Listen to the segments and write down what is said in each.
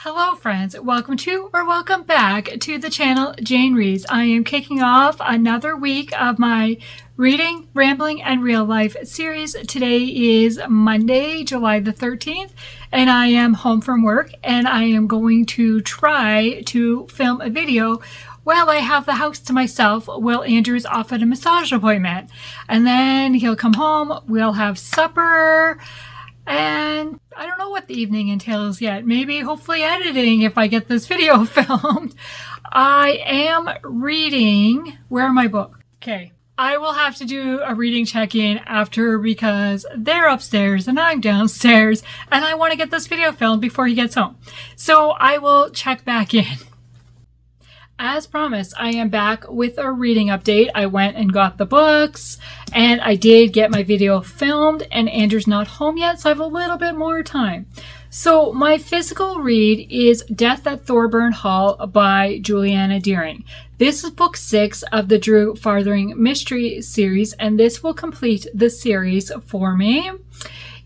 Hello friends, welcome to or welcome back to the channel Jane Reads. I am kicking off another week of my Reading, Rambling, and Real Life series. Today is Monday, July the 13th, and I am home from work and I am going to try to film a video while I have the house to myself while Andrew's off at a massage appointment. And then he'll come home, we'll have supper, and I don't know what the evening entails yet. Maybe, hopefully, editing if I get this video filmed. I am reading. Where are my books? Okay. I will have to do a reading check-in after because they're upstairs and I'm downstairs and I want to get this video filmed before he gets home. So I will check back in. As promised, I am back with a reading update. I went and got the books and I did get my video filmed, and Andrew's not home yet, so I have a little bit more time. So my physical read is Death at Thorburn Hall by Julianna. This is book 6 of the Drew Farthing Mystery series, and this will complete the series for me.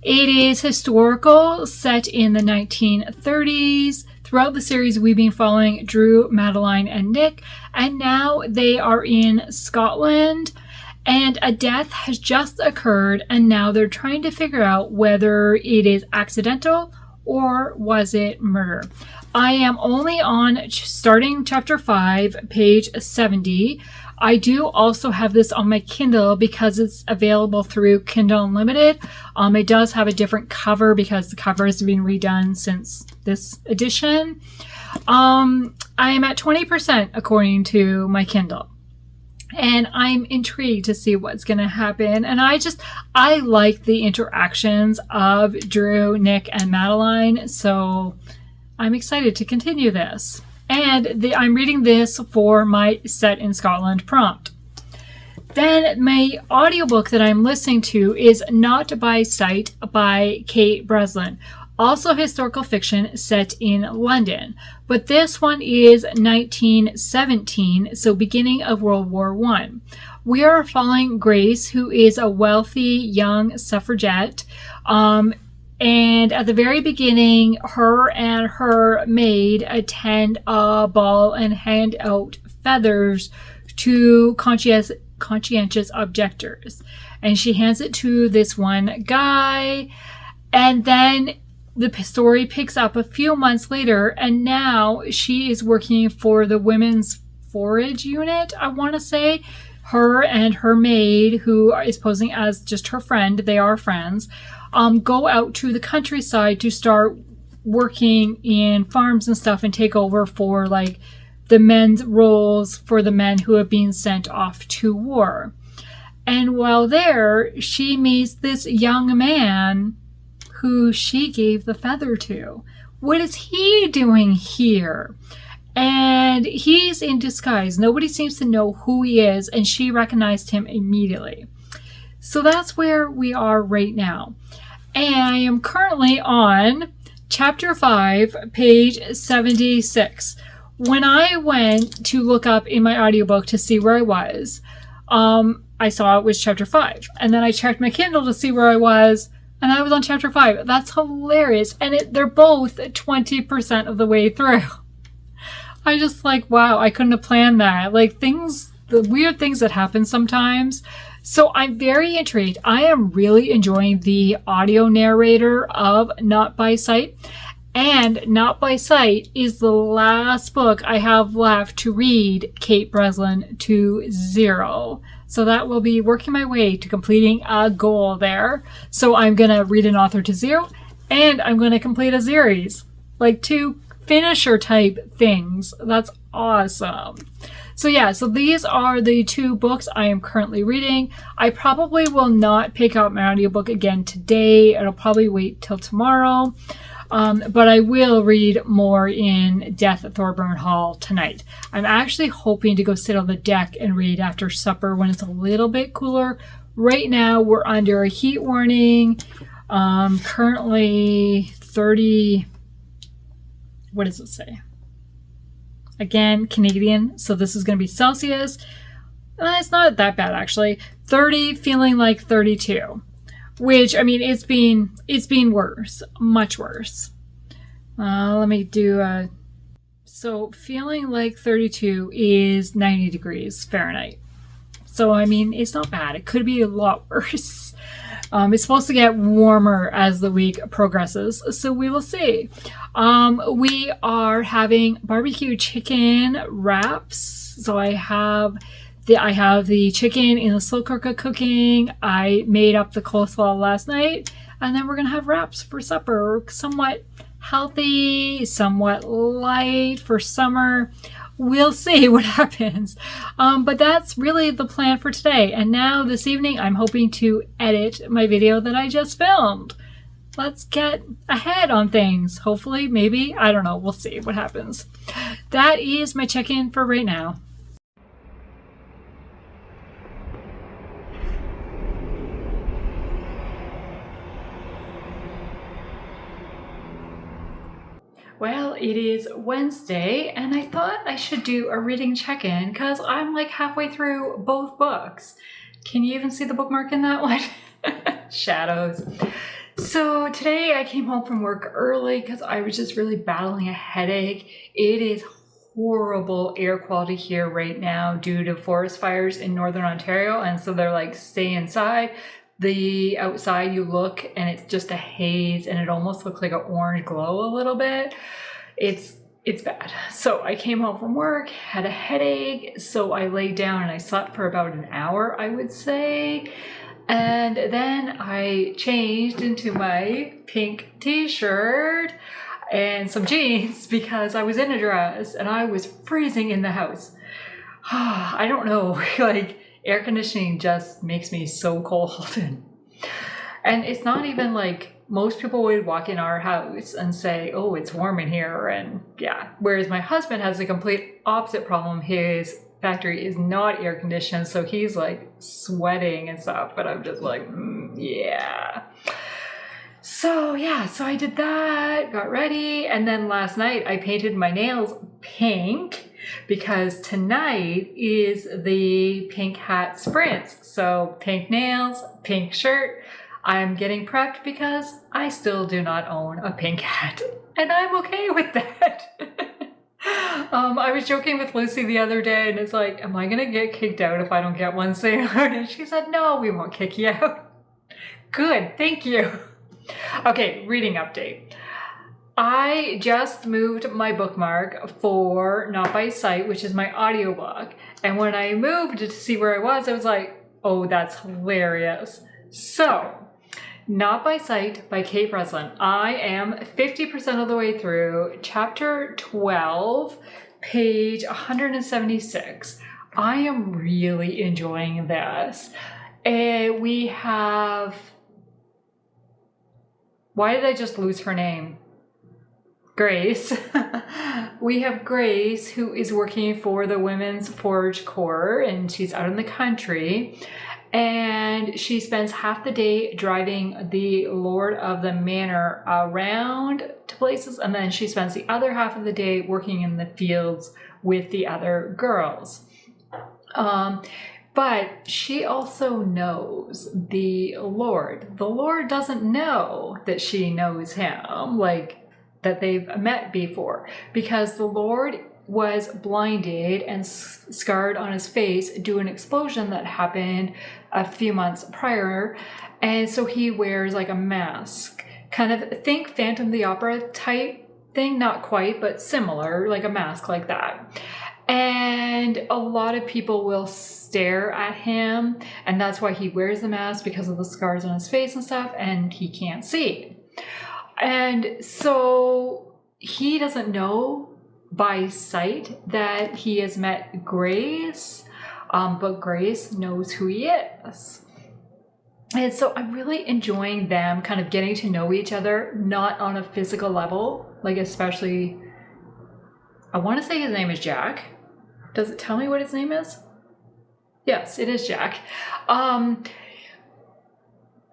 It is historical, set in the 1930s. Throughout the series, we've been following Drew, Madeline, and Nick, and now they are in Scotland, and a death has just occurred, and now they're trying to figure out whether it is accidental or was it murder. I am only on starting chapter 5, page 70. I do also have this on my Kindle because it's available through Kindle Unlimited. It does have a different cover because the cover has been redone since this edition. I am at 20% according to my Kindle. And I'm intrigued to see what's going to happen. And I like the interactions of Drew, Nick, and Madeline. So I'm excited to continue this. And I'm reading this for my Set in Scotland prompt. Then my audiobook that I'm listening to is Not by Sight by Kate Breslin. Also historical fiction set in London. But this one is 1917, so beginning of World War I. We are following Grace, who is a wealthy young suffragette. And at the very beginning, her and her maid attend a ball and hand out feathers to conscientious objectors. And she hands it to this one guy. And then the story picks up a few months later, and now she is working for the Women's Forage Unit, I want to say. Her and her maid, who is posing as just her friend, they are friends, go out to the countryside to start working in farms and stuff and take over for like the men's roles for the men who have been sent off to war. And while there, she meets this young man who she gave the feather to. What is he doing here? And he's in disguise. Nobody seems to know who he is, and she recognized him immediately. So that's where we are right now. And I am currently on chapter 5, page 76. When I went to look up in my audiobook to see where I was, I saw it was chapter 5. And then I checked my Kindle to see where I was, and I was on chapter 5. That's hilarious. And they're both 20% of the way through. I just like, wow, I couldn't have planned that. Like the weird things that happen sometimes. So I'm very intrigued. I am really enjoying the audio narrator of Not by Sight. And Not by Sight is the last book I have left to read Kate Breslin to 0. So that will be working my way to completing a goal there. So I'm going to read an author to 0, and I'm going to complete a series. Like 2 finisher type things. That's awesome. So yeah, so these are the 2 books I am currently reading. I probably will not pick out my audiobook again today. It'll probably wait till tomorrow. But I will read more in Death at Thorburn Hall tonight. I'm actually hoping to go sit on the deck and read after supper when it's a little bit cooler. Right now we're under a heat warning. Currently 30, what does it say? Again, Canadian, so this is going to be Celsius. It's not that bad actually. 30, feeling like 32. Which, I mean, it's been worse, much worse. Let me do so feeling like 32 is 90 degrees Fahrenheit. So, I mean, it's not bad. It could be a lot worse. It's supposed to get warmer as the week progresses, so we will see. We are having barbecue chicken wraps. So I have the chicken in the slow cooker cooking. I made up the coleslaw last night, and then we're gonna have wraps for supper. Somewhat healthy, somewhat light for summer. We'll see what happens. But that's really the plan for today. And now this evening, I'm hoping to edit my video that I just filmed. Let's get ahead on things. Hopefully, maybe, I don't know. We'll see what happens. That is my check-in for right now. Well, it is Wednesday, and I thought I should do a reading check-in because I'm like halfway through both books. Can you even see the bookmark in that one? Shadows. So today I came home from work early because I was just really battling a headache. It is horrible air quality here right now due to forest fires in Northern Ontario, and so they're like, stay inside. The outside you look and it's just a haze and it almost looks like an orange glow a little bit. It's bad. So I came home from work, had a headache, so I laid down and I slept for about an hour, I would say. And then I changed into my pink t-shirt and some jeans because I was in a dress and I was freezing in the house. I don't know, like, air conditioning just makes me so cold. And it's not even like most people would walk in our house and say, oh, it's warm in here. And yeah, whereas my husband has a complete opposite problem. His factory is not air conditioned, so he's like sweating and stuff. But I'm just like, yeah. So yeah, so I did that, got ready. And then last night I painted my nails pink, because tonight is the pink hat sprints. So pink nails, pink shirt. I'm getting prepped because I still do not own a pink hat, and I'm okay with that. I was joking with Lucy the other day, and it's like, am I gonna get kicked out if I don't get one soon? And she said, no, we won't kick you out. Good, thank you. Okay, reading update. I just moved my bookmark for Not by Sight, which is my audiobook. And when I moved to see where I was like, oh, that's hilarious. So, Not by Sight by Kate Breslin. I am 50% of the way through chapter 12, page 176. I am really enjoying this. We have... Why did I just lose her name? Grace. We have Grace, who is working for the Women's Forage Corps, and she's out in the country, and she spends half the day driving the Lord of the Manor around to places, and then she spends the other half of the day working in the fields with the other girls. But she also knows the Lord. The Lord doesn't know that she knows him, like that they've met before, because the Lord was blinded and scarred on his face due to an explosion that happened a few months prior. And so he wears like a mask, kind of think Phantom of the Opera type thing, not quite, but similar, like a mask like that. And a lot of people will stare at him, and that's why he wears the mask, because of the scars on his face and stuff, and he can't see. And so he doesn't know by sight that he has met Grace, but Grace knows who he is. And so I'm really enjoying them kind of getting to know each other, not on a physical level, like especially, I want to say his name is Jack. Does it tell me what his name is? Yes, it is Jack.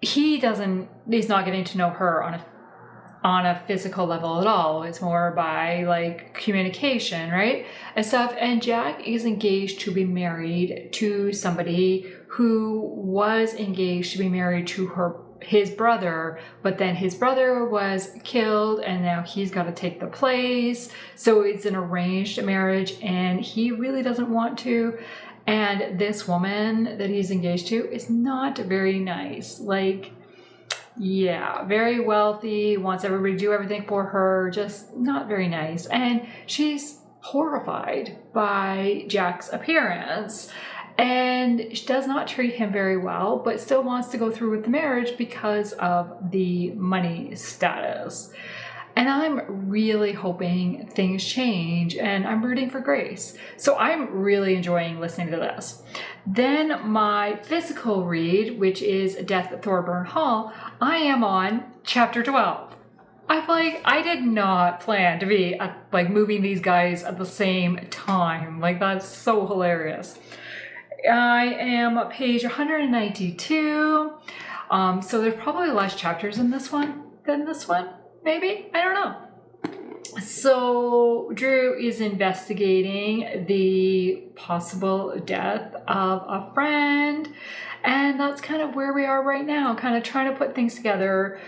He's not getting to know her on a physical level at all. It's more by like communication, right? And stuff. And Jack is engaged to be married to somebody who was engaged to be married to his brother, but then his brother was killed and now he's got to take the place. So it's an arranged marriage and he really doesn't want to. And this woman that he's engaged to is not very nice. Like, yeah, very wealthy, wants everybody to do everything for her, just not very nice. And she's horrified by Jack's appearance. And she does not treat him very well, but still wants to go through with the marriage because of the money status. And I'm really hoping things change, and I'm rooting for Grace. So I'm really enjoying listening to this. Then my physical read, which is Death at Thorburn Hall, I am on chapter 12. I did not plan to be moving these guys at the same time. Like, that's so hilarious. I am page 192. So there's probably less chapters in this one than this one, maybe? I don't know. So Drew is investigating the possible death of a friend, and that's kind of where we are right now, kind of trying to put things together.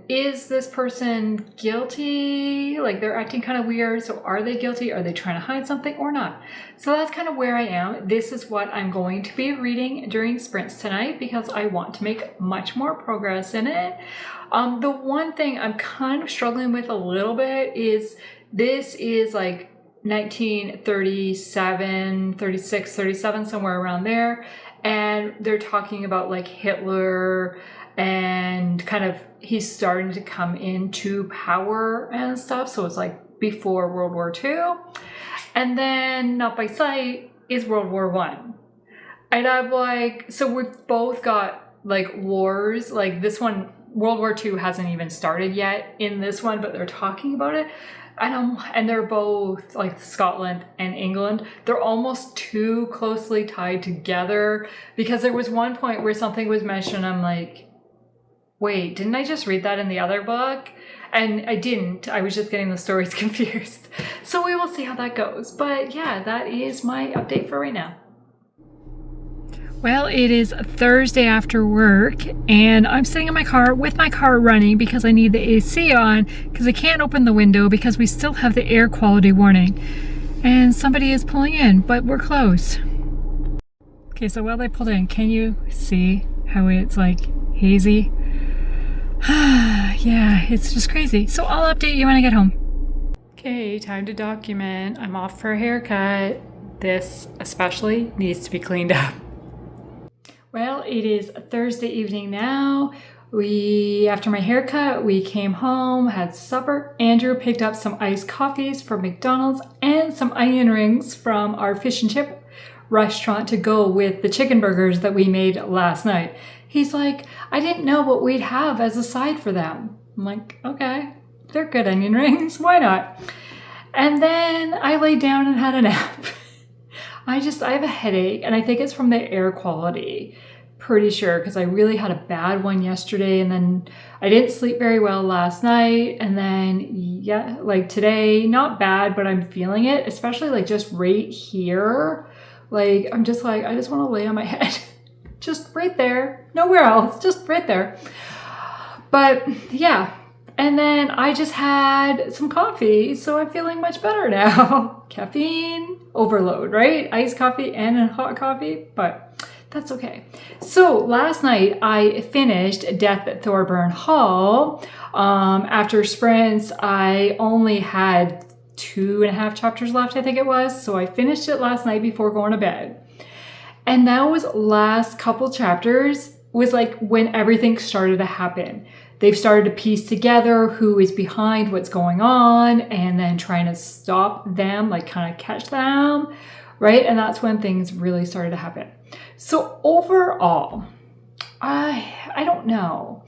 Is this person guilty? Like, they're acting kind of weird. So are they guilty? Are they trying to hide something or not? So that's kind of where I am. This is what I'm going to be reading during sprints tonight because I want to make much more progress in it. The one thing I'm kind of struggling with a little bit is this is like 1937, 36, 37, somewhere around there. And they're talking about like Hitler and kind of he's starting to come into power and stuff. So it's like before World War II. And then Not by Sight is World War I. And I'm like, so we've both got like wars. Like this one, World War II hasn't even started yet in this one, but they're talking about it. And they're both like Scotland and England. They're almost too closely tied together because there was one point where something was mentioned. I'm like, wait, didn't I just read that in the other book? And I didn't. I was just getting the stories confused. So we will see how that goes. But yeah, that is my update for right now. Well, it is Thursday after work, and I'm sitting in my car with my car running because I need the AC on because I can't open the window because we still have the air quality warning. And somebody is pulling in, but we're close. Okay, so while they pulled in, can you see how it's like hazy? Yeah, it's just crazy. So I'll update you when I get home. Okay, time to document. I'm off for a haircut. This especially needs to be cleaned up. Well, it is Thursday evening now. After my haircut, we came home, had supper. Andrew picked up some iced coffees from McDonald's and some onion rings from our fish and chip restaurant to go with the chicken burgers that we made last night. He's like, I didn't know what we'd have as a side for them. I'm like, okay, they're good onion rings. Why not? And then I laid down and had a nap. I have a headache, and I think it's from the air quality. Pretty sure, because I really had a bad one yesterday, and then I didn't sleep very well last night, and then, yeah, like today, not bad, but I'm feeling it, especially like just right here. Like, I'm just like, I just want to lay on my head. Just right there. Nowhere else. Just right there. But, yeah. And then I just had some coffee, so I'm feeling much better now. Caffeine overload, right? Iced coffee and a hot coffee, but that's okay. So last night I finished Death at Thorburn Hall. After sprints, I only had 2.5 chapters left, I think it was. So I finished it last night before going to bed. And that was last couple chapters was like when everything started to happen. They've started to piece together who is behind what's going on and then trying to stop them, like kind of catch them, right? And that's when things really started to happen. So overall, I don't know.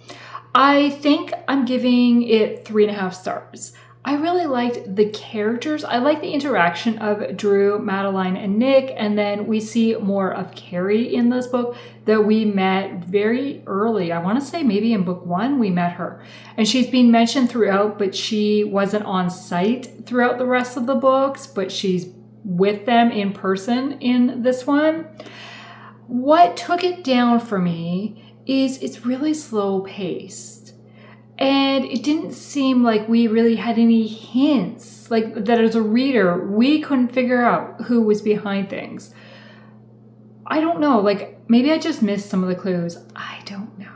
I think I'm giving it 3.5 stars. I really liked the characters. I like the interaction of Drew, Madeline, and Nick. And then we see more of Carrie in this book that we met very early. I want to say maybe in book 1 we met her. And she's been mentioned throughout, but she wasn't on site throughout the rest of the books, but she's with them in person in this one. What took it down for me is it's really slow paced. And it didn't seem like we really had any hints, like that as a reader, we couldn't figure out who was behind things. I don't know, like maybe I just missed some of the clues. I don't know.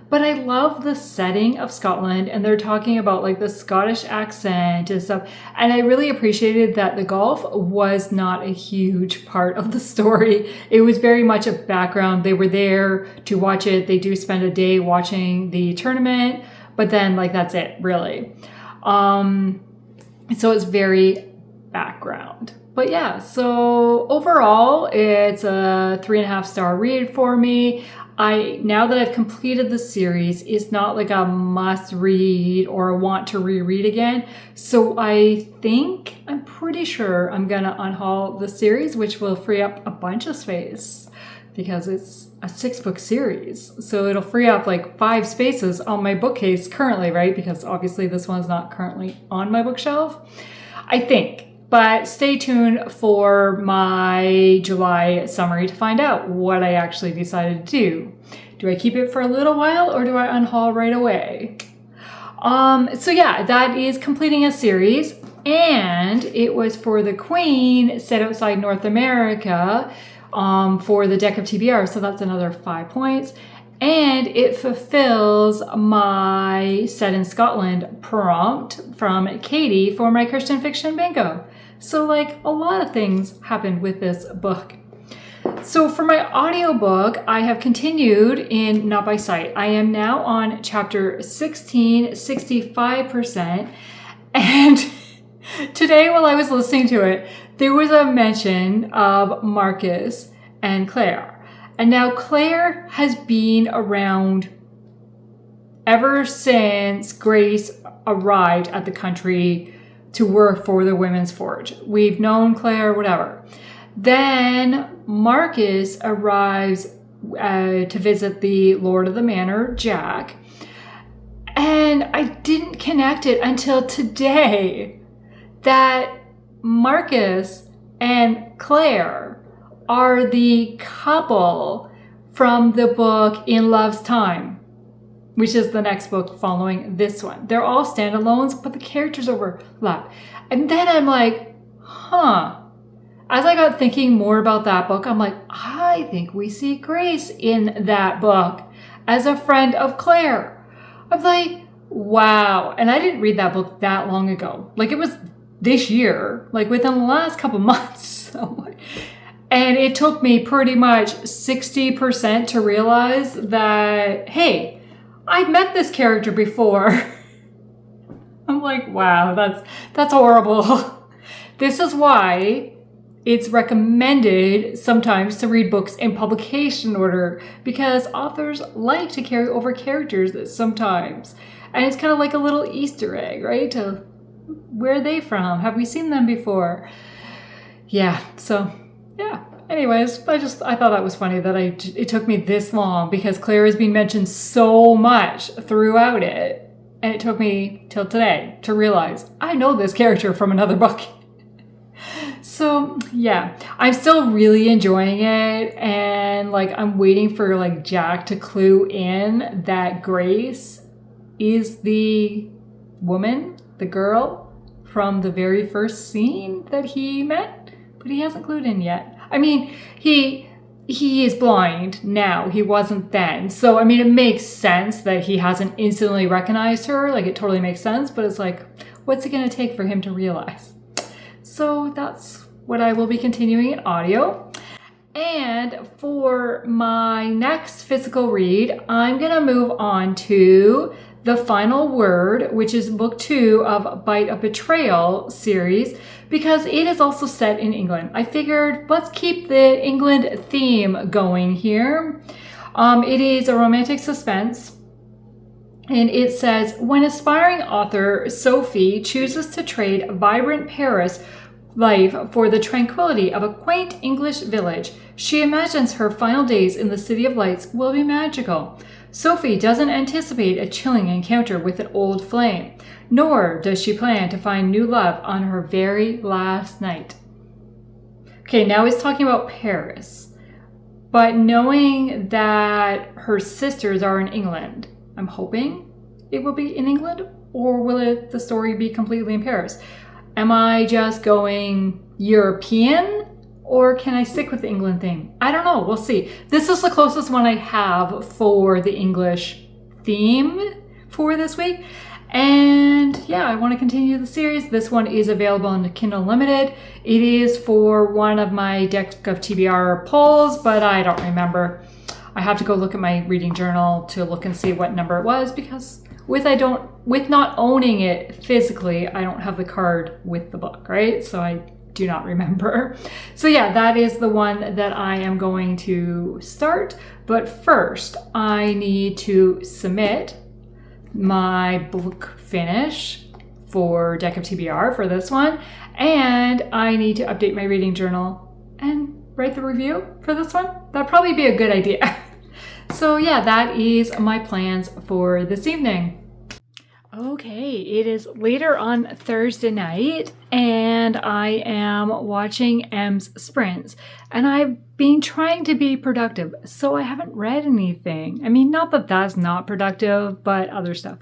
But I love the setting of Scotland, and they're talking about like the Scottish accent and stuff. And I really appreciated that the golf was not a huge part of the story. It was very much a background. They were there to watch it. They do spend a day watching the tournament, but then like that's it, really. So it's very background. But yeah, so overall, it's a 3.5-star read for me. Now that I've completed the series, it's not like a must read or a want to reread again. So I'm pretty sure I'm gonna unhaul the series, which will free up a bunch of space because it's a 6-book series. So it'll free up like 5 spaces on my bookcase currently, right? Because obviously this one's not currently on my bookshelf, I think. But stay tuned for my July summary to find out what I actually decided to do. Do I keep it for a little while or do I unhaul right away? So yeah, that is completing a series, and it was for the Queen set outside North America for the deck of TBR. So that's another 5 points. And it fulfills my set in Scotland prompt from Katie for my Christian fiction bingo. So like a lot of things happened with this book. So for my audiobook, I have continued in Not by Sight. I am now on chapter 16, 65%. And today while I was listening to it, there was a mention of Marcus and Claire. And now Claire has been around ever since Grace arrived at the country to work for the Women's Forge. We've known Claire, whatever. Then Marcus arrives to visit the Lord of the Manor, Jack. And I didn't connect it until today that Marcus and Claire are the couple from the book In Love's Time, which is the next book following this one. They're all standalones, but the characters overlap. And then I'm like, As I got thinking more about that book, I'm like, I think we see Grace in that book as a friend of Claire. I'm like, wow. And I didn't read that book that long ago. Like it was this year, like within the last couple months. And it took me pretty much 60% to realize that, hey, I've met this character before. I'm like, wow, that's horrible. This is why it's recommended sometimes to read books in publication order, because authors like to carry over characters sometimes. And it's kind of like a little Easter egg, right? To where are they from? Have we seen them before? Yeah, so yeah. Anyways, I thought that was funny that it took me this long, because Claire has been mentioned so much throughout it. And it took me till today to realize I know this character from another book. So yeah, I'm still really enjoying it. And like, I'm waiting for like Jack to clue in that Grace is the woman, the girl from the very first scene that he met, but he hasn't clued in yet. I mean, he is blind now. He wasn't then. So, I mean, it makes sense that he hasn't instantly recognized her. Like, it totally makes sense. But it's like, what's it going to take for him to realize? So that's what I will be continuing in audio. And for my next physical read, I'm going to move on to The Final Word, which is book 2 of Bite of Betrayal series, because it is also set in England. I figured let's keep the England theme going here. It is a romantic suspense, and it says, when aspiring author Sophie chooses to trade vibrant Paris life for the tranquility of a quaint English village, she imagines her final days in the City of Lights will be magical. Sophie doesn't anticipate a chilling encounter with an old flame, nor does she plan to find new love on her very last night. Okay, now he's talking about Paris. But knowing that her sisters are in England, I'm hoping it will be in England, or will the story be completely in Paris? Am I just going European, or can I stick with the England theme? I don't know. We'll see. This is the closest one I have for the English theme for this week. And yeah, I want to continue the series. This one is available on Kindle Unlimited. It is for one of my deck of TBR polls, but I don't remember. I have to go look at my reading journal to look and see what number it was, because with not owning it physically, I don't have the card with the book, right? So I do not remember. So yeah, that is the one that I am going to start. But first, I need to submit my book finish for Deck of TBR for this one, and I need to update my reading journal and write the review for this one. That'd probably be a good idea. So yeah, that is my plans for this evening. Okay, it is later on Thursday night, and I am watching M's Sprints, and I've been trying to be productive, so I haven't read anything. I mean, not that that's not productive, but other stuff.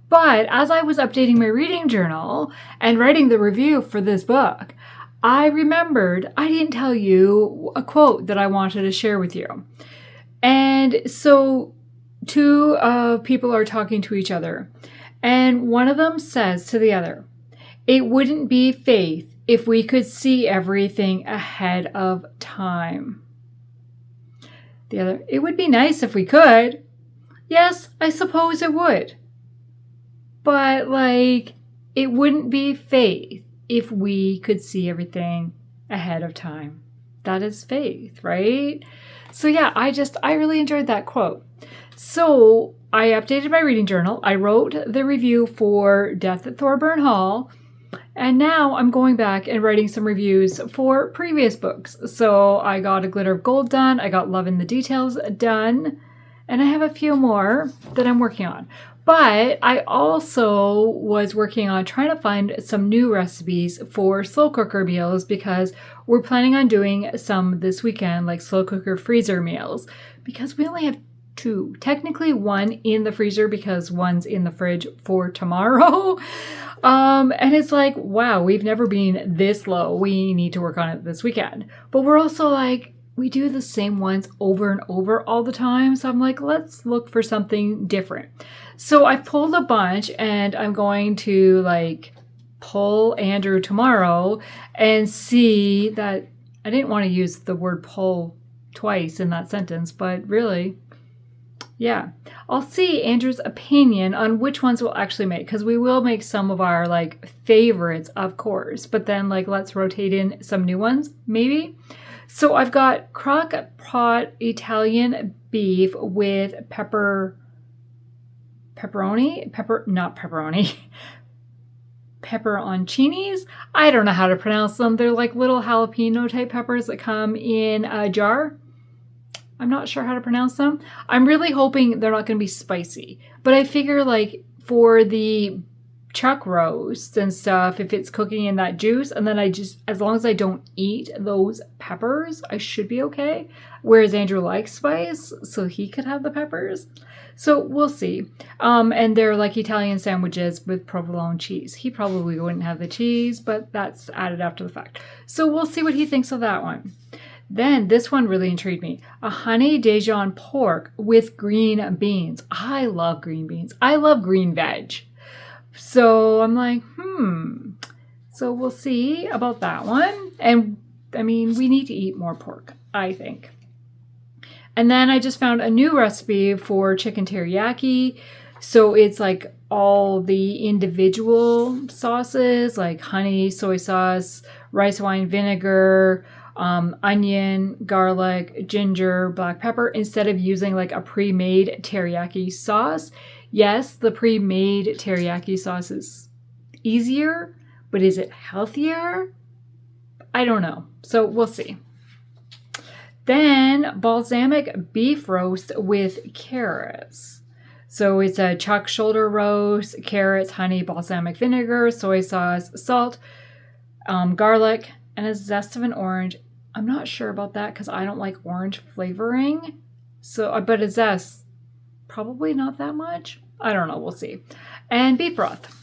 But as I was updating my reading journal and writing the review for this book, I remembered I didn't tell you a quote that I wanted to share with you. And so two people are talking to each other. And one of them says to the other, "It wouldn't be faith if we could see everything ahead of time." The other, "It would be nice if we could." "Yes, I suppose it would. But it wouldn't be faith if we could see everything ahead of time." That is faith, right? So yeah, I really enjoyed that quote. So I updated my reading journal. I wrote the review for Death at Thorburn Hall. And now I'm going back and writing some reviews for previous books. So I got A Glitter of Gold done. I got Love in the Details done. And I have a few more that I'm working on. But I also was working on trying to find some new recipes for slow cooker meals, because we're planning on doing some this weekend, like slow cooker freezer meals, because we only have two. Technically one in the freezer because one's in the fridge for tomorrow. And it's like, wow, we've never been this low. We need to work on it this weekend. But we're also like, we do the same ones over and over all the time. So I'm like, let's look for something different. So I pulled a bunch, and I'm going to pull Andrew tomorrow and see that. I didn't want to use the word pull twice in that sentence, but really, yeah. I'll see Andrew's opinion on which ones we'll actually make, because we will make some of our favorites, of course, but then let's rotate in some new ones, maybe. So I've got crock pot Italian beef with pepperoncini, pepperoncinis. I don't know how to pronounce them. They're like little jalapeno type peppers that come in a jar. I'm not sure how to pronounce them. I'm really hoping they're not going to be spicy. But I figure for the chuck roast and stuff, if it's cooking in that juice, and then as long as I don't eat those peppers, I should be okay. Whereas Andrew likes spice, so he could have the peppers. So we'll see. And they're like Italian sandwiches with provolone cheese. He probably wouldn't have the cheese, but that's added after the fact. So we'll see what he thinks of that one. Then this one really intrigued me. A honey Dijon pork with green beans. I love green beans. I love green veg. So I'm like, So we'll see about that one. And I mean, we need to eat more pork, I think. And then I just found a new recipe for chicken teriyaki. So it's all the individual sauces, like honey, soy sauce, rice wine vinegar, onion, garlic, ginger, black pepper, instead of using a pre-made teriyaki sauce. Yes, the pre-made teriyaki sauce is easier, but is it healthier? I don't know. So we'll see. Then balsamic beef roast with carrots. So it's a chuck shoulder roast, carrots, honey, balsamic vinegar, soy sauce, salt, garlic, and a zest of an orange. I'm not sure about that because I don't like orange flavoring. So, but is that probably not that much? I don't know. We'll see. And beef broth.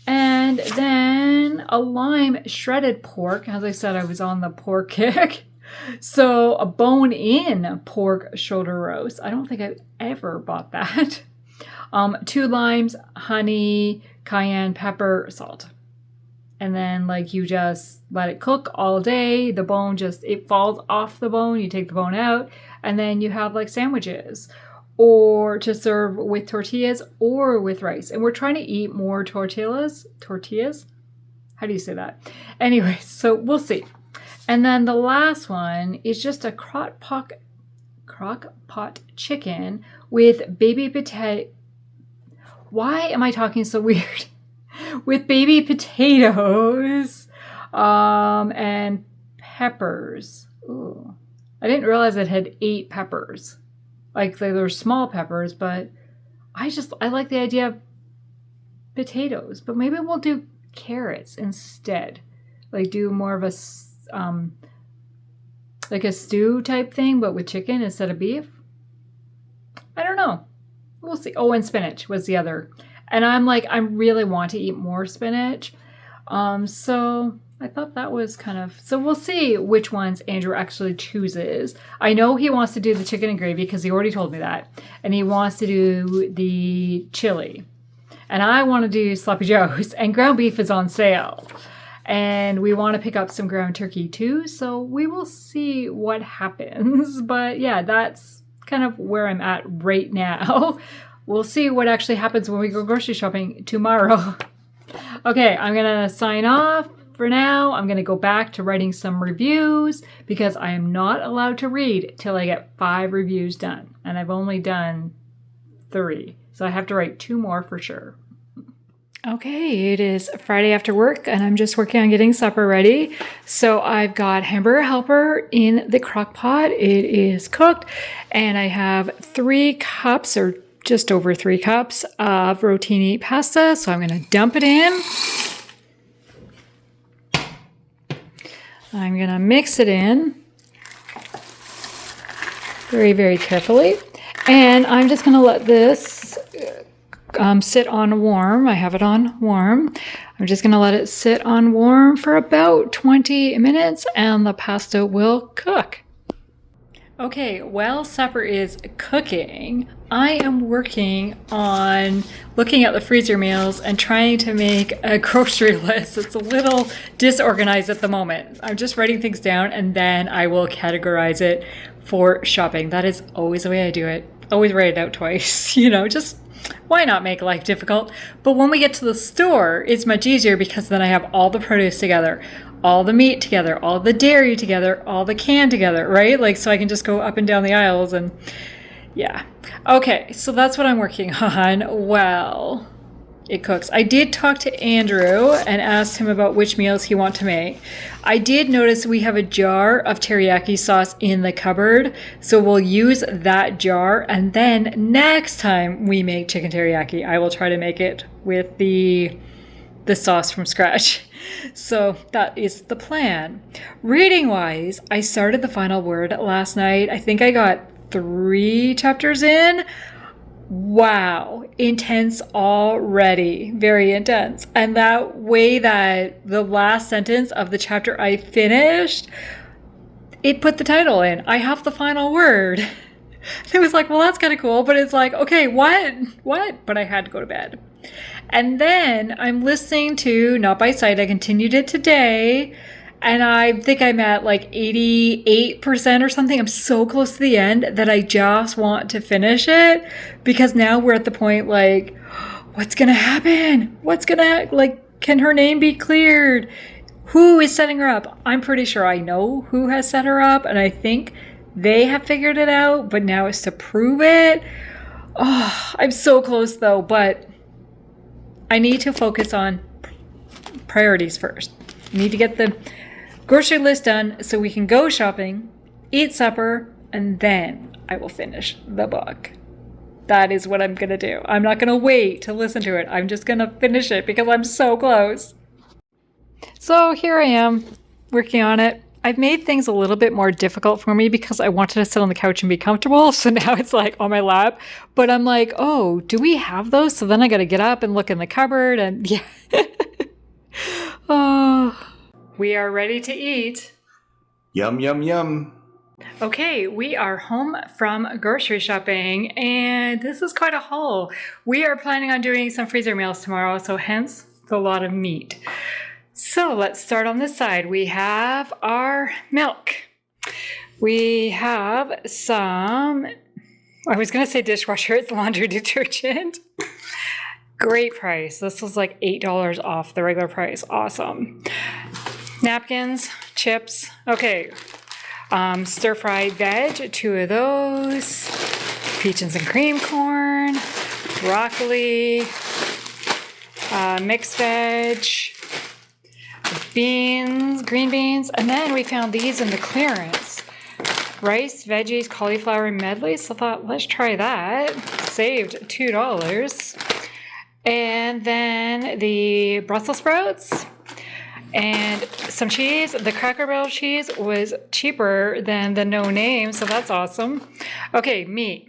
And then a lime shredded pork. As I said, I was on the pork kick. So a bone-in pork shoulder roast. I don't think I've ever bought that. 2 limes, honey, cayenne pepper, salt. And then like you just let it cook all day. The bone it falls off the bone. You take the bone out and then you have like sandwiches or to serve with tortillas or with rice. And we're trying to eat more tortillas. Tortillas? How do you say that? Anyway, so we'll see. And then the last one is just a crock pot chicken with baby potato. Why am I talking so weird? With baby potatoes and peppers. Ooh. I didn't realize it had 8 peppers. Like they were small peppers, but I like the idea of potatoes. But maybe we'll do carrots instead. Like do more of a like a stew type thing, but with chicken instead of beef. I don't know. We'll see. Oh, and spinach was the other. And I'm like, I really want to eat more spinach. So I thought that was kind of, so we'll see which ones Andrew actually chooses. I know he wants to do the chicken and gravy because he already told me that. And he wants to do the chili. And I want to do sloppy joes. And ground beef is on sale. And we want to pick up some ground turkey too. So we will see what happens. But yeah, that's kind of where I'm at right now. We'll see what actually happens when we go grocery shopping tomorrow. Okay, I'm going to sign off for now. I'm going to go back to writing some reviews because I am not allowed to read till I get 5 reviews done. And I've only done 3. So I have to write 2 more for sure. Okay, it is Friday after work and I'm just working on getting supper ready. So I've got hamburger helper in the crock pot. It is cooked and I have 3 cups or just over 3 cups of rotini pasta. So I'm going to dump it in. I'm going to mix it in very, very carefully. And I'm just going to let this sit on warm. I have it on warm. I'm just going to let it sit on warm for about 20 minutes and the pasta will cook. Okay, while supper is cooking, I am working on looking at the freezer meals and trying to make a grocery list. It's a little disorganized at the moment. I'm just writing things down and then I will categorize it for shopping. That is always the way I do it. Always write it out twice, just why not make life difficult? But when we get to the store, it's much easier because then I have all the produce together, all the meat together, all the dairy together, all the can together, right? Like, so I can just go up and down the aisles and yeah. Okay, so that's what I'm working on. Well, it cooks. I did talk to Andrew and asked him about which meals he wants to make. I did notice we have a jar of teriyaki sauce in the cupboard, so we'll use that jar. And then next time we make chicken teriyaki, I will try to make it with the sauce from scratch. So that is the plan. Reading wise, I started the final word last night. I think I got 3 chapters in. Wow, intense already, very intense. And that way that the last sentence of the chapter I finished, it put the title in. I have the final word. It was like, well, that's kind of cool, but it's like, okay, what? But I had to go to bed. And then I'm listening to Not by Sight. I continued it today. And I think I'm at like 88% or something. I'm so close to the end that I just want to finish it because now we're at the point like, what's going to happen? Can her name be cleared? Who is setting her up? I'm pretty sure I know who has set her up and I think they have figured it out, but now it's to prove it. Oh, I'm so close though, but I need to focus on priorities first. I need to get the grocery list done so we can go shopping, eat supper, and then I will finish the book. That is what I'm going to do. I'm not going to wait to listen to it. I'm just going to finish it because I'm so close. So here I am working on it. I've made things a little bit more difficult for me because I wanted to sit on the couch and be comfortable. So now it's like on my lap. But I'm like, oh, do we have those? So then I got to get up and look in the cupboard and yeah. Oh, we are ready to eat. Yum, yum, yum. Okay, we are home from grocery shopping and this is quite a haul. We are planning on doing some freezer meals tomorrow, so hence the lot of meat. So let's start on this side. We have our milk. We have some, I was going to say dishwasher, it's laundry detergent. Great price. This was like $8 off the regular price. Awesome. Napkins, chips. Okay. Stir-fried veg, 2 of those. Peaches and cream corn. Broccoli. Mixed veg. Beans, green beans. And then we found these in the clearance. Rice, veggies, cauliflower medley. So I thought, let's try that. Saved $2. And then the Brussels sprouts. And some cheese. The Cracker Barrel cheese was cheaper than the no name, so that's awesome. Okay, meat.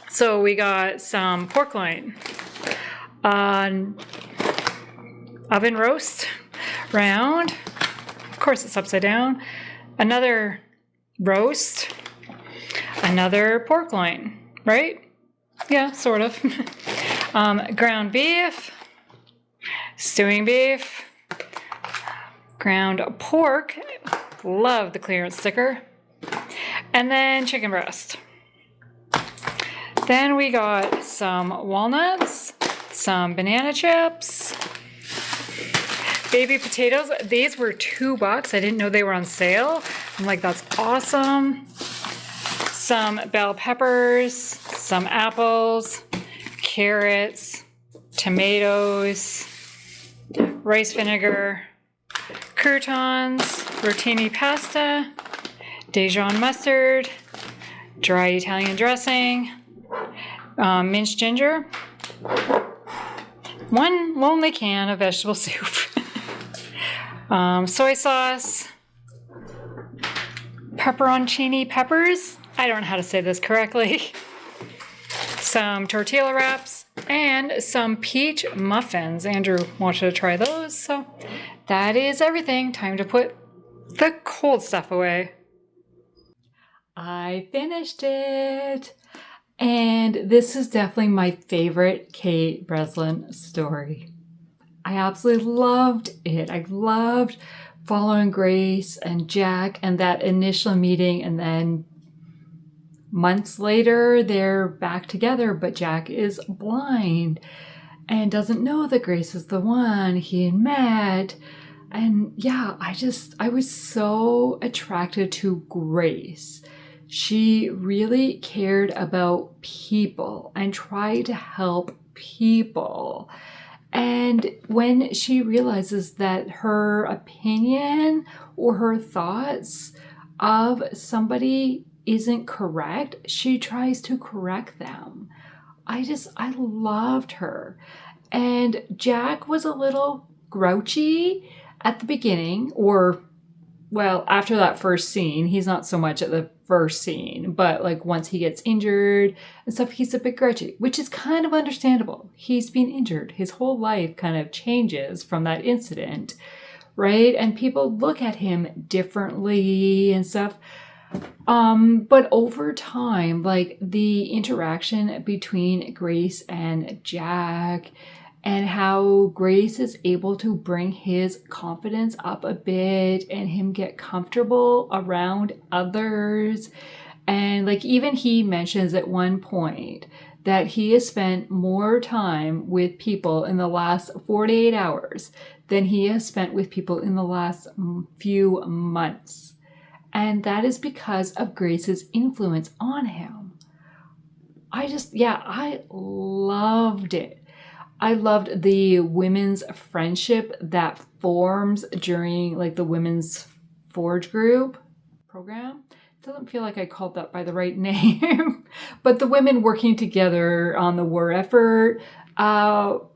So we got some pork loin, oven roast, round. Of course, it's upside down. Another roast, another pork loin, right? Yeah, sort of. Ground beef, stewing beef. Ground pork, love the clearance sticker, and then chicken breast. Then we got some walnuts, some banana chips, baby potatoes. These were $2. I didn't know they were on sale. I'm like, that's awesome. Some bell peppers, some apples, carrots, tomatoes, rice vinegar, croutons, rotini pasta, Dijon mustard, dry Italian dressing, minced ginger, 1 lonely can of vegetable soup, soy sauce, pepperoncini peppers, I don't know how to say this correctly, some tortilla wraps, and some peach muffins. Andrew wanted to try those, so that is everything. Time to put the cold stuff away. I finished it. And this is definitely my favorite Kate Breslin story. I absolutely loved it. I loved following Grace and Jack and that initial meeting, and then months later, they're back together, but Jack is blind and doesn't know that Grace is the one he had met. And yeah, I was so attracted to Grace. She really cared about people and tried to help people. And when she realizes that her opinion or her thoughts of somebody isn't correct, she tries to correct them. I loved her. And Jack was a little grouchy at the beginning, or, well, after that first scene. He's not so much at the first scene, but like once he gets injured and stuff, he's a bit grouchy, which is kind of understandable. He's been injured. His whole life kind of changes from that incident, right? And people look at him differently and stuff. But over time, like the interaction between Grace and Jack and how Grace is able to bring his confidence up a bit and him get comfortable around others. And like even he mentions at one point that he has spent more time with people in the last 48 hours than he has spent with people in the last few months. And that is because of Grace's influence on him. I loved it. I loved the women's friendship that forms during like the women's Forge group program. It doesn't feel like I called that by the right name, but the women working together on the war effort,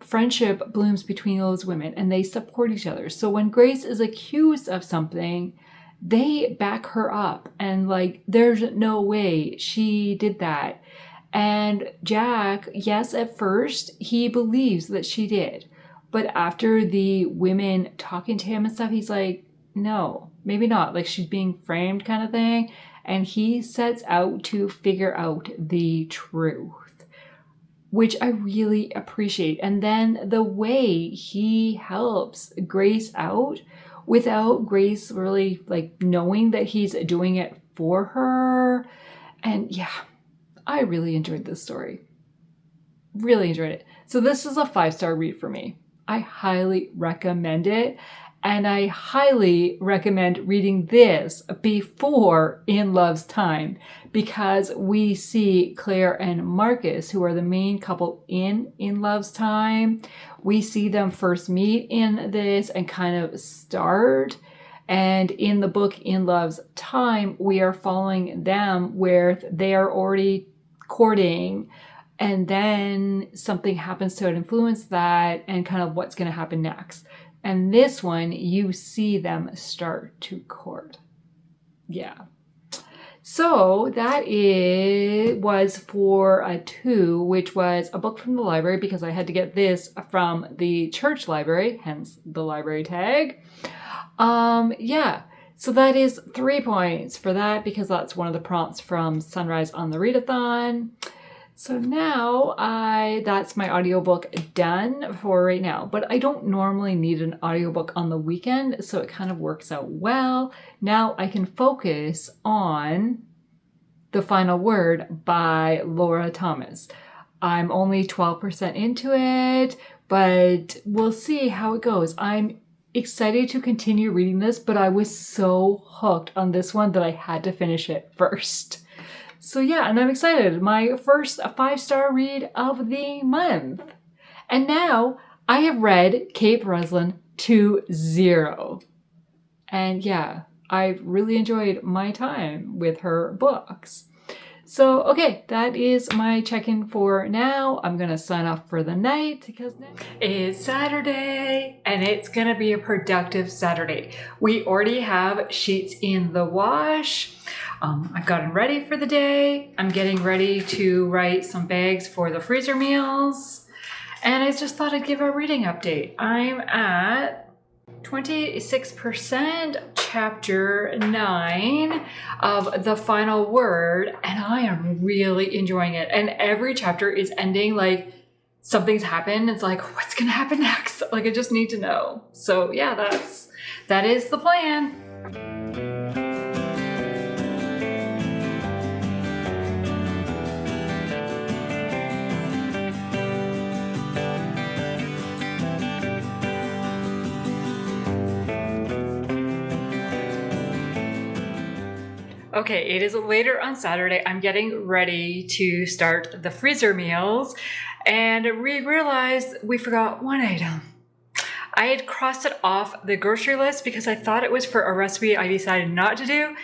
friendship blooms between those women and they support each other. So when Grace is accused of something, they back her up and like, there's no way she did that. And Jack, yes, at first he believes that she did. But after the women talking to him and stuff, he's like, no, maybe not. Like she's being framed kind of thing. And he sets out to figure out the truth, which I really appreciate. And then the way he helps Grace out without Grace really like knowing that he's doing it for her. And yeah, I really enjoyed this story. Really enjoyed it. So this is a 5-star read for me. I highly recommend it. And I highly recommend reading this before In Love's Time, because we see Claire and Marcus, who are the main couple in Love's Time. We see them first meet in this and kind of start. And in the book In Love's Time, we are following them where they are already courting, and then something happens to influence that and kind of what's going to happen next. And this one, you see them start to court. Yeah. So that was for a 2, which was a book from the library, because I had to get this from the church library, hence the library tag. Yeah. So that is 3 points for that, because that's one of the prompts from Sunrise on the Readathon. So now that's my audiobook done for right now, but I don't normally need an audiobook on the weekend, so it kind of works out well. Now I can focus on The Final Word by Laura Thomas. I'm only 12% into it, but we'll see how it goes. I'm excited to continue reading this, but I was so hooked on this one that I had to finish it first. So yeah, and I'm excited. My first 5-star read of the month. And now I have read Kate Breslin to 0. And yeah, I've really enjoyed my time with her books. So, okay, that is my check-in for now. I'm going to sign off for the night because now it's Saturday and it's going to be a productive Saturday. We already have sheets in the wash. I've gotten ready for the day. I'm getting ready to write some bags for the freezer meals. And I just thought I'd give a reading update. I'm at 26%, chapter 9 of The Final Word, and I am really enjoying it. And every chapter is ending like something's happened. It's like, what's going to happen next? Like, I just need to know. So yeah, that is the plan. Okay, it is later on Saturday. I'm getting ready to start the freezer meals, and we realized we forgot one item. I had crossed it off the grocery list because I thought it was for a recipe I decided not to do.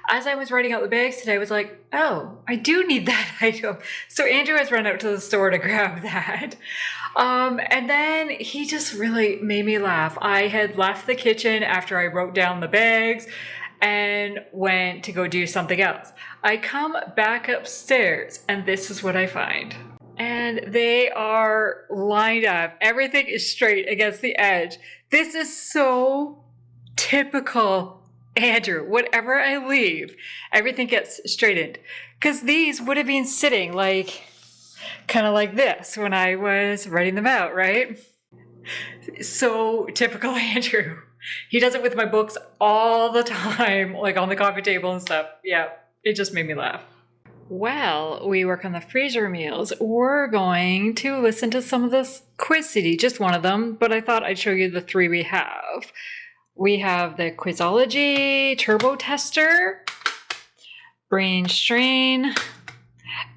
As I was writing out the bags today, I was like, oh, I do need that item. So Andrew has run out to the store to grab that. And then he just really made me laugh. I had left the kitchen after I wrote down the bags and went to go do something else. I come back upstairs and this is what I find. And they are lined up. Everything is straight against the edge. This is so typical Andrew. Whatever I leave, everything gets straightened. Because these would have been sitting like, kind of like this when I was writing them out, right? So typical Andrew. He does it with my books all the time, like on the coffee table and stuff. Yeah, it just made me laugh. Well, we work on the freezer meals. We're going to listen to some of this Quiz CD, just one of them, but I thought I'd show you the 3 we have. We have the Quizology Turbo Tester, Brain Strain,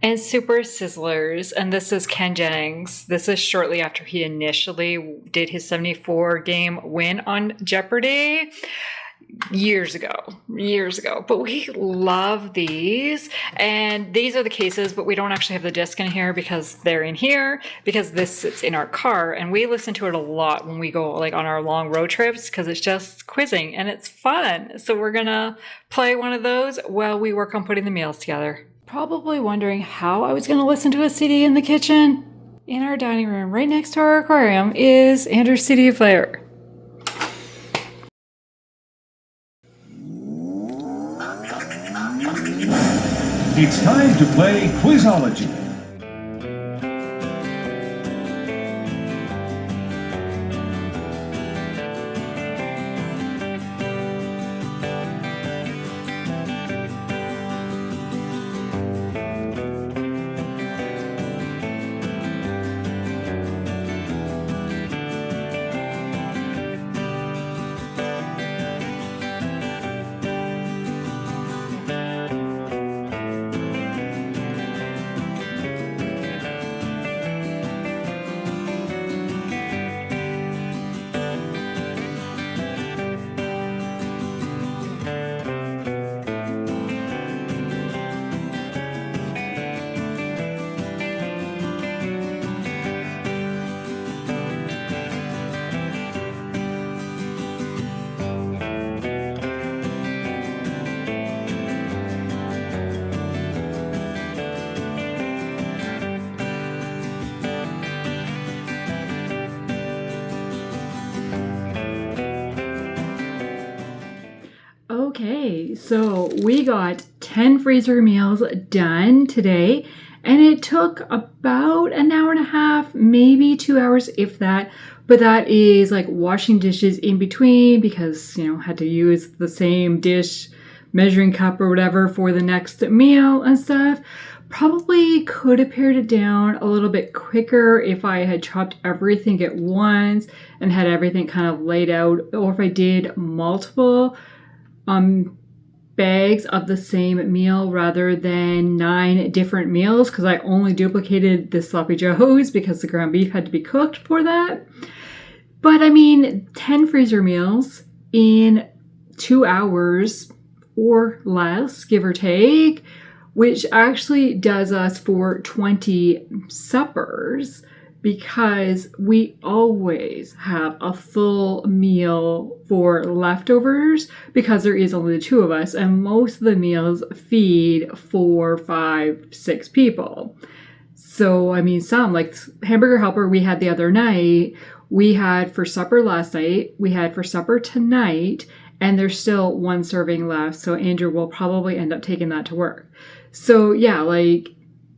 and Super Sizzlers. And this is Ken Jennings. This is shortly after he initially did his 74 game win on Jeopardy. years ago, but we love these. And these are the cases, but we don't actually have the disc in here because they're in here, because this sits in our car, and we listen to it a lot when we go like on our long road trips, because it's just quizzing and it's fun. So we're gonna play one of those while we work on putting the meals together. Probably wondering how I was gonna listen to a CD in the kitchen. In our dining room, right next to our aquarium, is Andrew's CD player. It's time to play Quizology. Okay, so we got 10 freezer meals done today, and it took about an hour and a half, maybe 2 hours, if that. But that is like washing dishes in between because, had to use the same dish measuring cup or whatever for the next meal and stuff. Probably could have pared it down a little bit quicker if I had chopped everything at once and had everything kind of laid out, or if I did multiple bags of the same meal rather than 9 different meals, because I only duplicated the sloppy joes because the ground beef had to be cooked for that. But 10 freezer meals in 2 hours or less, give or take, which actually does us for 20 suppers, because we always have a full meal for leftovers because there is only the 2 of us, and most of the meals feed 4, 5, 6 people. So, some, like hamburger helper we had the other night, we had for supper last night, we had for supper tonight, and there's still 1 serving left, so Andrew will probably end up taking that to work. So yeah,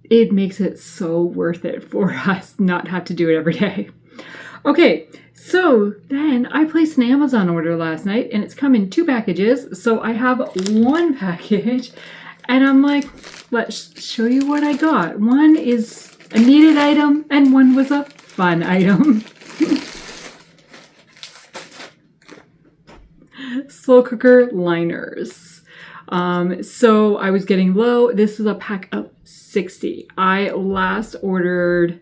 it makes it so worth it for us not have to do it every day. Okay, so then I placed an Amazon order last night, and it's come in 2 packages. So I have 1 package, and I'm like, let's show you what I got. One is a needed item, and one was a fun item. Slow cooker liners. So I was getting low. This is a pack of 60. I last ordered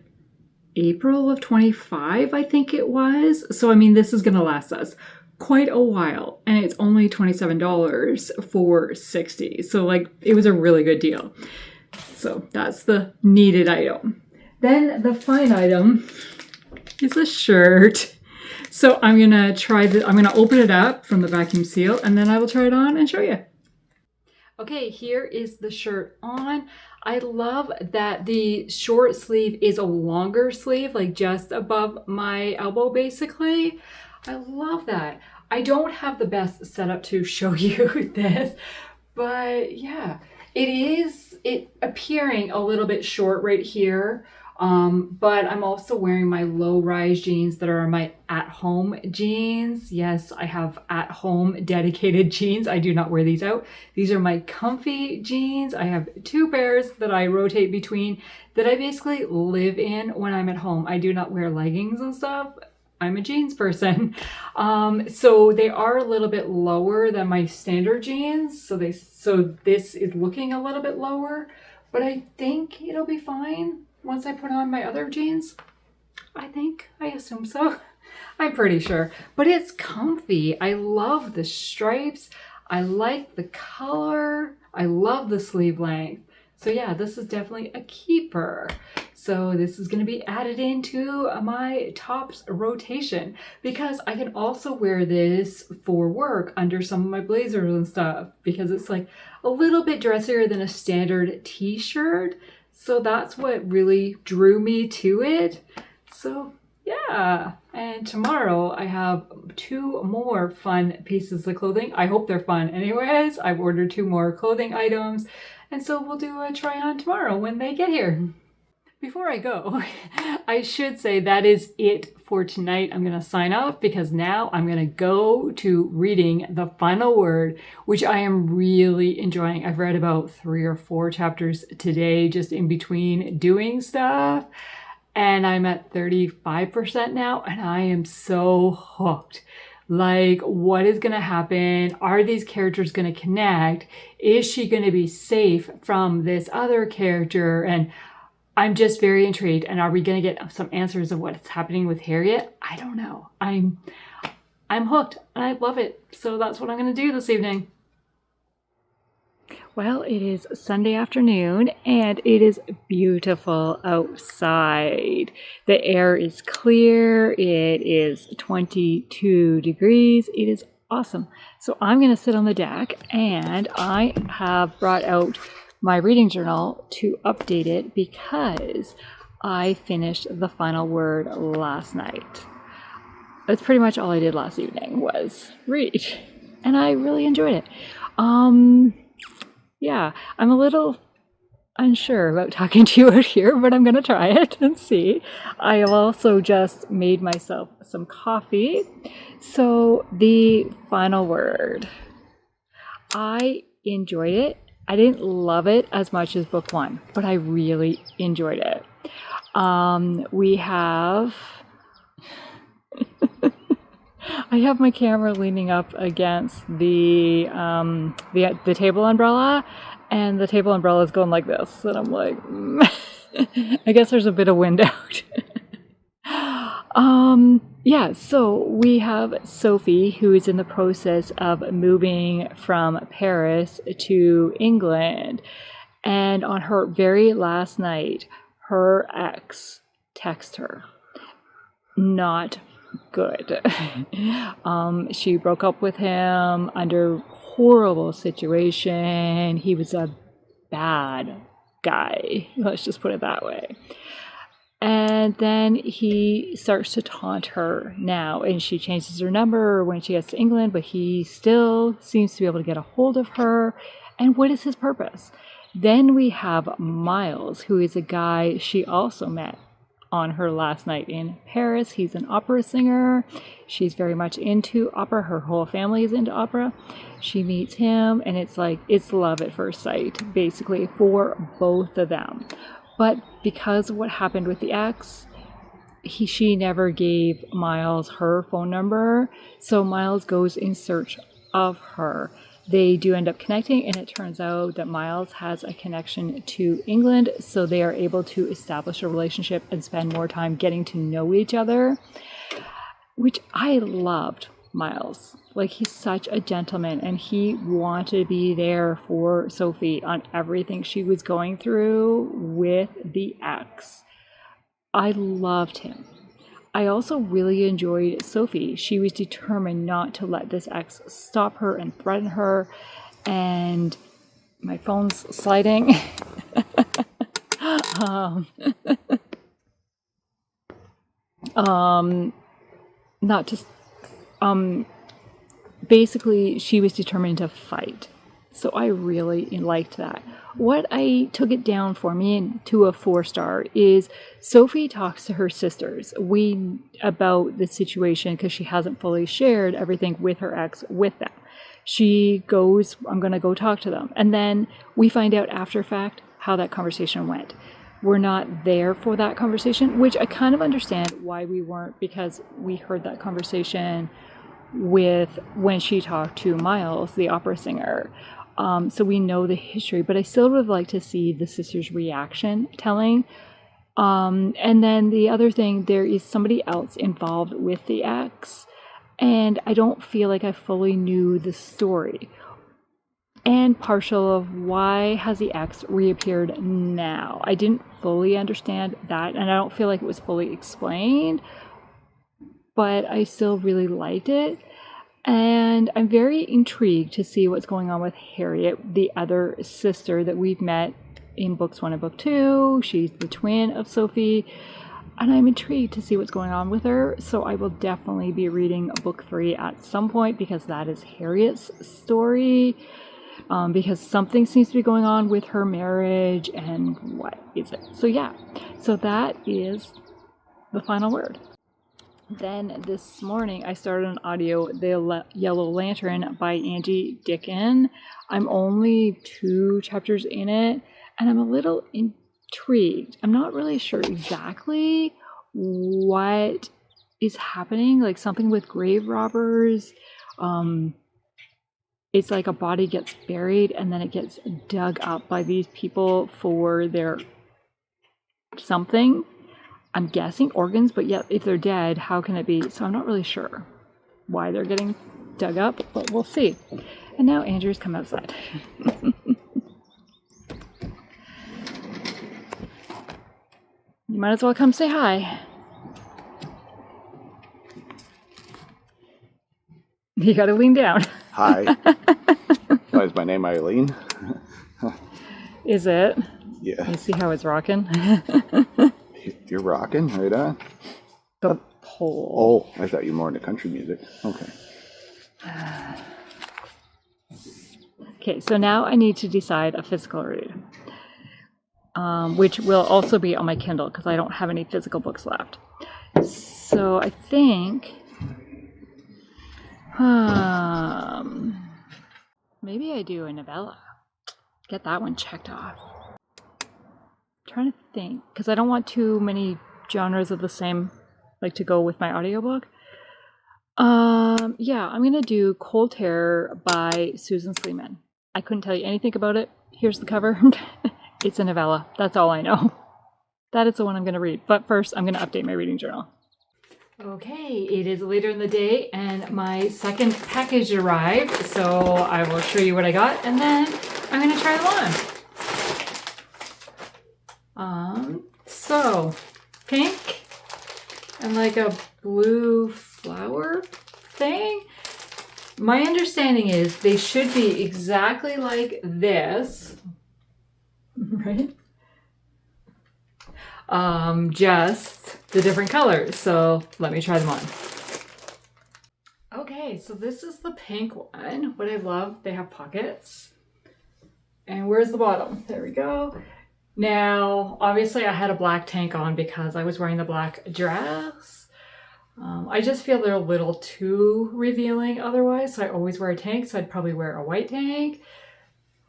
April of 25, I think it was. So, this is going to last us quite a while, and it's only $27 for 60. So, it was a really good deal. So that's the needed item. Then the fine item is a shirt. So I'm going to open it up from the vacuum seal, and then I will try it on and show you. Okay, here is the shirt on. I love that the short sleeve is a longer sleeve, like just above my elbow, basically. I love that. I don't have the best setup to show you this, but yeah, it appearing a little bit short right here. But I'm also wearing my low-rise jeans that are my at-home jeans. Yes, I have at-home dedicated jeans. I do not wear these out. These are my comfy jeans. I have 2 pairs that I rotate between that I basically live in when I'm at home. I do not wear leggings and stuff. I'm a jeans person. So they are a little bit lower than my standard jeans. So this is looking a little bit lower, but I think it'll be fine once I put on my other jeans. I assume so. I'm pretty sure. But it's comfy. I love the stripes. I like the color. I love the sleeve length. So yeah, this is definitely a keeper. So this is going to be added into my tops rotation because I can also wear this for work under some of my blazers and stuff because it's like a little bit dressier than a standard t-shirt. So that's what really drew me to it. So yeah, and tomorrow I have 2 more fun pieces of clothing. I hope they're fun anyways. I've ordered 2 more clothing items, and so we'll do a try on tomorrow when they get here. Before I go, I should say that is it for tonight. I'm going to sign off because now I'm going to go to reading the final word, which I am really enjoying. I've read about 3 or 4 chapters today, just in between doing stuff. And I'm at 35% now, and I am so hooked. Like, what is going to happen? Are these characters going to connect? Is she going to be safe from this other character? And I'm just very intrigued. And are we going to get some answers of what's happening with Harriet? I don't know. I'm hooked, and I love it. So that's what I'm going to do this evening. Well, it is Sunday afternoon and it is beautiful outside. The air is clear. It is 22 degrees. It is awesome. So I'm going to sit on the deck and I have brought out my reading journal to update it because I finished the final word last night. That's pretty much all I did last evening was read, and I really enjoyed it. Yeah, I'm a little unsure about talking to you out here, but I'm going to try it and see. I have also just made myself some coffee. So the final word. I enjoyed it. I didn't love it as much as book 1, but I really enjoyed it. We have... I have my camera leaning up against the table umbrella, and the table umbrella is going like this, and I'm like, I guess there's a bit of wind out. Yeah, so we have Sophie, who is in the process of moving from Paris to England, and on her very last night, her ex texted her. Not good. She broke up with him under horrible situation. He was a bad guy. Let's just put it that way. And then he starts to taunt her now, and she changes her number when she gets to England, but he still seems to be able to get a hold of her. And what is his purpose? Then we have Miles, who is a guy she also met on her last night in Paris. He's an opera singer. She's very much into opera. Her whole family is into opera. She meets him, and it's like, it's love at first sight, basically, for both of them. But because of what happened with the ex, she never gave Miles her phone number. So Miles goes in search of her. They do end up connecting, and it turns out that Miles has a connection to England, so they are able to establish a relationship and spend more time getting to know each other, which I loved. Miles, like, he's such a gentleman, and he wanted to be there for Sophie on everything she was going through with the ex. I loved him. I also really enjoyed Sophie. She was determined not to let this ex stop her and threaten her. And my phone's sliding. Not just, basically she was determined to fight. So I really liked that. What I took it down for me to a 4-star is Sophie talks to her sisters about the situation because she hasn't fully shared everything with her ex with them. She goes, I'm going to go talk to them. And then we find out after fact how that conversation went. We're not there for that conversation, which I kind of understand why we weren't, because we heard that conversation when she talked to Miles, the opera singer. So we know the history, but I still would like to see the sisters' reaction telling. And then the other thing, there is somebody else involved with the ex, and I don't feel like I fully knew the story. And partial of why has the ex reappeared now. I didn't fully understand that, and I don't feel like it was fully explained, but I still really liked it. And I'm very intrigued to see what's going on with Harriet, the other sister that we've met in books 1 and book 2. She's the twin of Sophie, and I'm intrigued to see what's going on with her. So I will definitely be reading book 3 at some point, because that is Harriet's story. Because something seems to be going on with her marriage, and what is it? So yeah, so that is the final word. Then this morning I started an audio, The Yellow Lantern by Angie Dicken. I'm only 2 chapters in it, and I'm a little intrigued. I'm not really sure exactly what is happening, like something with grave robbers. It's like a body gets buried and then it gets dug up by these people for their something. I'm guessing organs, but yet if they're dead, how can it be? So I'm not really sure why they're getting dug up, but we'll see. And now Andrew's come outside. You might as well come say hi. You gotta lean down. Hi. Why is my name Eileen? Is it? Yeah. You see how it's rocking? You're rocking, right on? The pole. Oh, I thought you were more into country music. Okay. Okay, so now I need to decide a physical read. Which will also be on my Kindle, because I don't have any physical books left. So I think... maybe I do a novella. Get that one checked off. I'm trying to think, because I don't want too many genres of the same, like, to go with my audiobook. Yeah, I'm gonna do Cold Terror by Susan Sleeman. I couldn't tell you anything about it. Here's the cover. It's a novella. That's all I know. That is the one I'm gonna read. But first, I'm gonna update my reading journal. Okay, it is later in the day and my second package arrived, so I will show you what I got and then I'm going to try them on. So pink and like a blue flower thing. My understanding is they should be exactly like this, right? Just the different colors. So let me try them on. Okay, so this is the pink one. What I love, they have pockets. And where's the bottom? There we go. Now, obviously I had a black tank on because I was wearing the black dress. I just feel they're a little too revealing otherwise, so I always wear a tank, so I'd probably wear a white tank.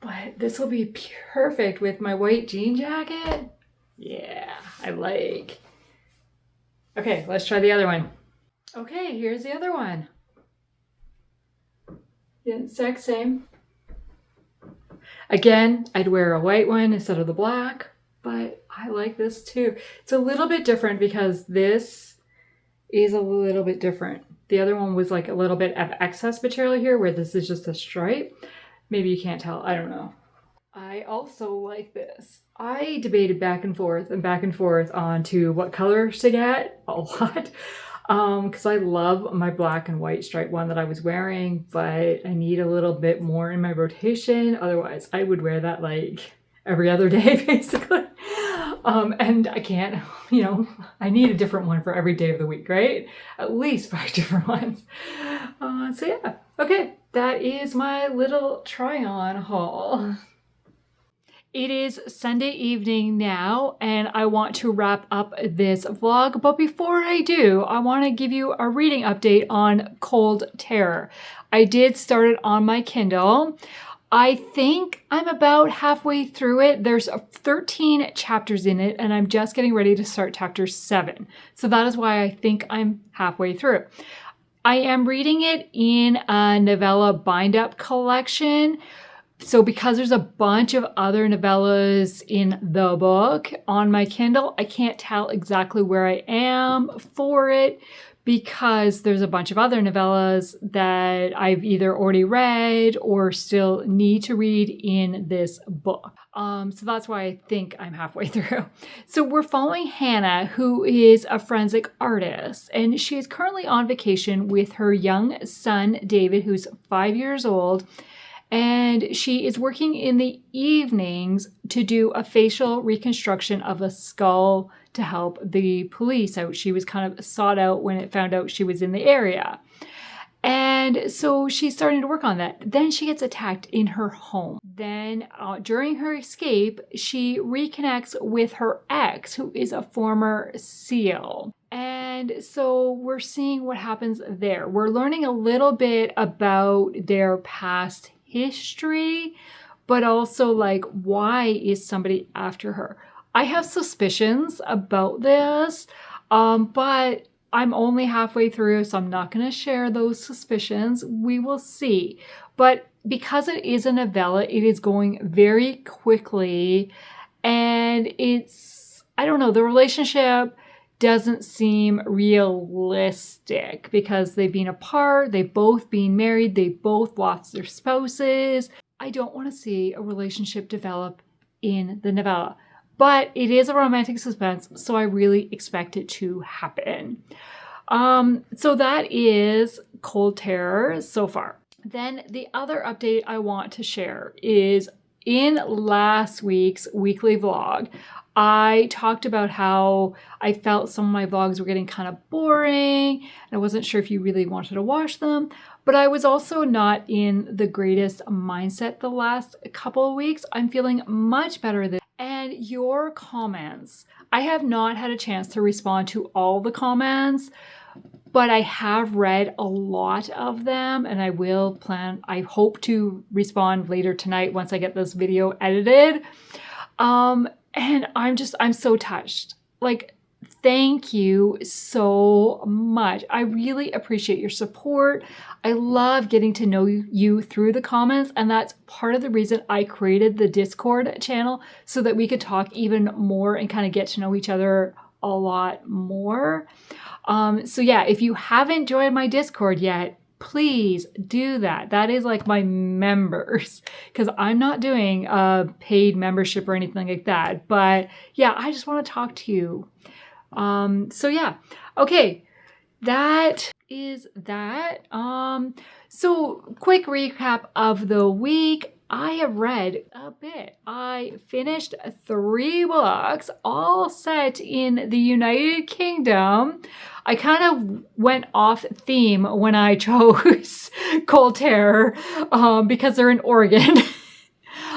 But this will be perfect with my white jean jacket. Yeah, I like. Okay, let's try the other one. Okay, here's the other one. Yeah, exact same. Again, I'd wear a white one instead of the black, but I like this too. It's a little bit different because this is a little bit different. The other one was like a little bit of excess material here, where this is just a stripe. Maybe you can't tell, I don't know. I also like this. I debated back and forth on to what colors to get a lot. Because I love my black and white stripe one that I was wearing, but I need a little bit more in my rotation. Otherwise, I would wear that like every other day, basically. And I can't, I need a different one for every day of the week, right? At least 5 different ones. So yeah, okay, that is my little try-on haul. It is Sunday evening now, and I want to wrap up this vlog. But before I do, I want to give you a reading update on Cold Terror. I did start it on my Kindle. I think I'm about halfway through it. There's 13 chapters in it, and I'm just getting ready to start chapter 7. So that is why I think I'm halfway through. I am reading it in a novella bind-up collection, So because there's a bunch of other novellas in the book on my Kindle, I can't tell exactly where I am for it because there's a bunch of other novellas that I've either already read or still need to read in this book. So that's why I think I'm halfway through. So we're following Hannah, who is a forensic artist, and she is currently on vacation with her young son, David, who's 5 years old. And she is working in the evenings to do a facial reconstruction of a skull to help the police out. She was kind of sought out when it found out she was in the area. And so she's starting to work on that. Then she gets attacked in her home. Then during her escape, she reconnects with her ex, who is a former SEAL. And so we're seeing what happens there. We're learning a little bit about their past history, but also like, why is somebody after her? I have suspicions about this, but I'm only halfway through, so I'm not going to share those suspicions. We will see. But because it is a novella, it is going very quickly, and I don't know, the relationship doesn't seem realistic because they've been apart, they've both been married, they've both lost their spouses. I don't want to see a relationship develop in the novella, but it is a romantic suspense, so I really expect it to happen. So that is Cold Terror so far. Then the other update I want to share is in last week's weekly vlog, I talked about how I felt some of my vlogs were getting kind of boring, and I wasn't sure if you really wanted to watch them, but I was also not in the greatest mindset the last couple of weeks. I'm feeling much better this. And your comments, I have not had a chance to respond to all the comments, but I have read a lot of them, and I hope to respond later tonight once I get this video edited. And I'm so touched. Like, thank you so much. I really appreciate your support. I love getting to know you through the comments, and that's part of the reason I created the Discord channel, so that we could talk even more and kind of get to know each other a lot more. So yeah, if you haven't joined my Discord yet, please do that. That is like my members, because I'm not doing a paid membership or anything like that. But yeah, I just want to talk to you. So yeah, okay, that is that. So quick recap of the week. I have read a bit. I finished 3 books, all set in the United Kingdom. I kind of went off theme when I chose Cold Terror because they're in Oregon.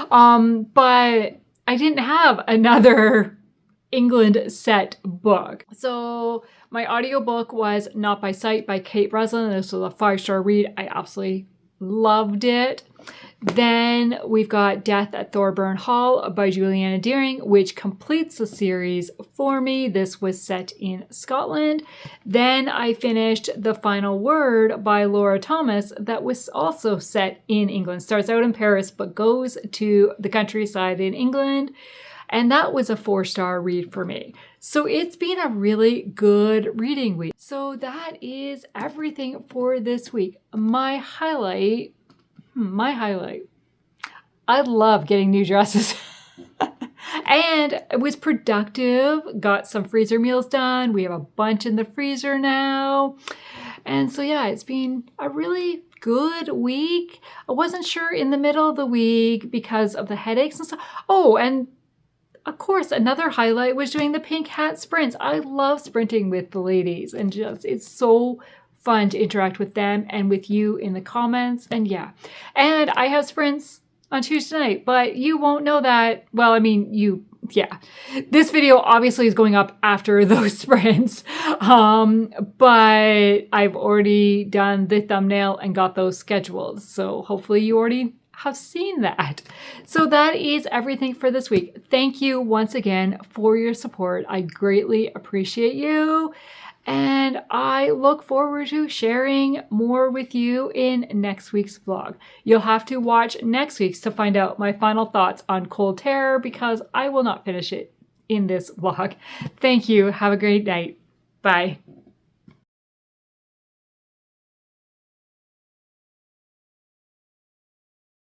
But I didn't have another England set book. So my audiobook was Not by Sight by Kate Breslin. This was a 5-star read. I absolutely loved it. Then we've got Death at Thorburn Hall by Julianna, which completes the series for me. This was set in Scotland. Then I finished The Final Word by Laura Thomas, that was also set in England. Starts out in Paris but goes to the countryside in England. And that was a 4-star read for me. So it's been a really good reading week. So that is everything for this week. My highlight, I love getting new dresses. And it was productive. Got some freezer meals done. We have a bunch in the freezer now. And so yeah, it's been a really good week. I wasn't sure in the middle of the week because of the headaches and stuff. Oh, and of course, another highlight was doing the pink hat sprints. I love sprinting with the ladies, and it's so fun to interact with them and with you in the comments. And yeah, and I have sprints on Tuesday night, but you won't know that. Well, I mean, yeah. This video obviously is going up after those sprints, but I've already done the thumbnail and got those scheduled. So hopefully you already have seen that. So that is everything for this week. Thank you once again for your support. I greatly appreciate you. And I look forward to sharing more with you in next week's vlog. You'll have to watch next week's to find out my final thoughts on Cold Terror because I will not finish it in this vlog. Thank you. Have a great night. Bye.